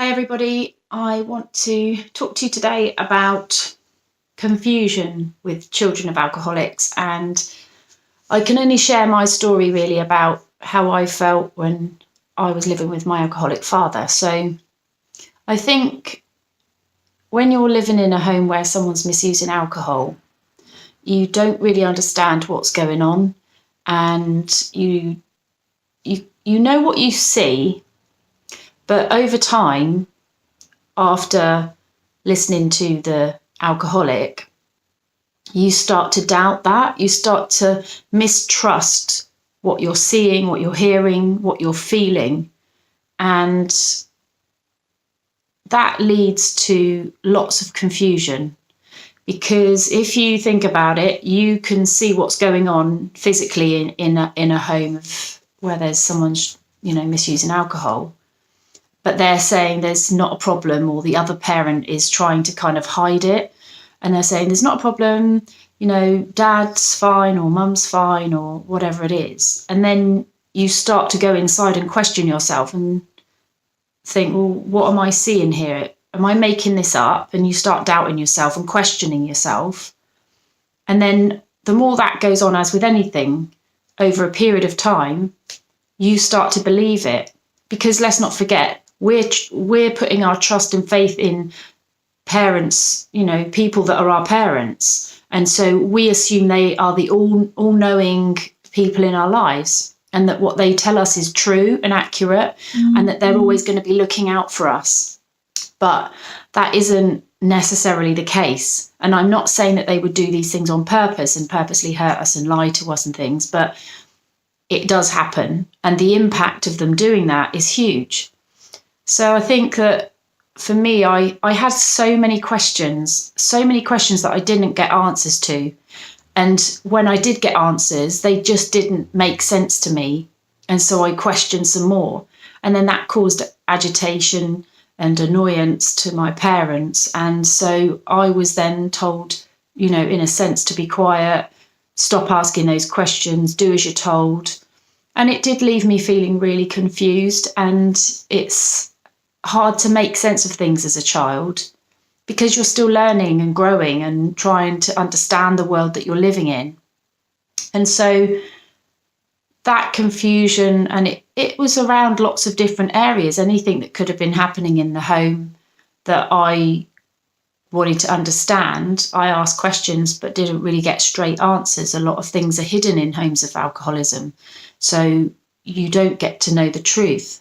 Hi everybody, I want to talk to you today about confusion with children of alcoholics, and I can only share my story really about how I felt when I was living with my alcoholic father. So I think when you're living in a home where someone's misusing alcohol, you don't really understand what's going on, and you know what you see, but over time, after listening to the alcoholic, you start to doubt that. You start to mistrust what you're seeing, what you're hearing, what you're feeling. And that leads to lots of confusion, because if you think about it, you can see what's going on physically in a home where there's someone misusing alcohol, but they're saying there's not a problem, or the other parent is trying to kind of hide it, and they're saying there's not a problem, dad's fine or mum's fine or whatever it is. And then you start to go inside and question yourself and think, well, what am I seeing here? Am I making this up? And you start doubting yourself and questioning yourself. And then the more that goes on, as with anything, over a period of time, you start to believe it. Because let's not forget, we're putting our trust and faith in parents, people that are our parents. And so we assume they are the all-knowing people in our lives, and that what they tell us is true and accurate, and that they're always going to be looking out for us. But that isn't necessarily the case. And I'm not saying that they would do these things on purpose and purposely hurt us and lie to us and things, but it does happen. And the impact of them doing that is huge. So I think that for me, I had so many questions that I didn't get answers to. And when I did get answers, they just didn't make sense to me. And so I questioned some more. And then that caused agitation and annoyance to my parents. And so I was then told, in a sense, to be quiet, stop asking those questions, do as you're told. And it did leave me feeling really confused. And it's hard to make sense of things as a child, because you're still learning and growing and trying to understand the world that you're living in. And so that confusion, and it was around lots of different areas, anything that could have been happening in the home that I wanted to understand. I asked questions but didn't really get straight answers. A lot of things are hidden in homes of alcoholism, so you don't get to know the truth.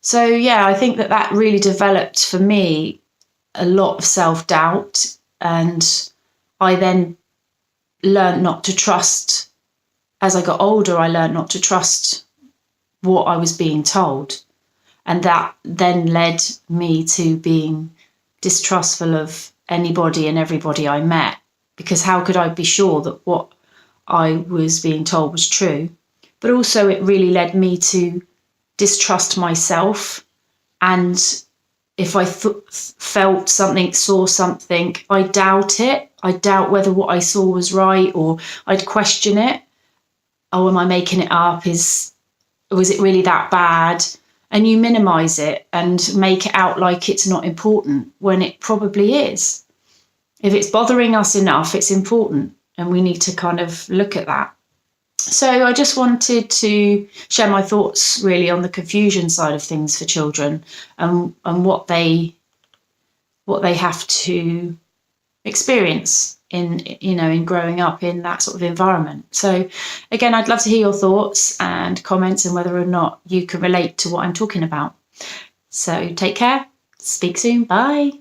So yeah, I think that really developed for me a lot of self-doubt, and I then learned not to trust. As I got older, I learned not to trust what I was being told, and that then led me to being distrustful of anybody and everybody I met, because how could I be sure that what I was being told was true? But also it really led me to distrust myself, and if I felt something, saw something, I doubt it. I doubt whether what I saw was right, or I'd question it. Oh, am I making it up? Was it really that bad? And you minimize it and make it out like it's not important, when it probably is. If it's bothering us enough, it's important, and we need to kind of look at that. So I just wanted to share my thoughts really on the confusion side of things for children, and what they have to experience in growing up in that sort of environment. So again, I'd love to hear your thoughts and comments, and whether or not you can relate to what I'm talking about. So take care. Speak soon. Bye.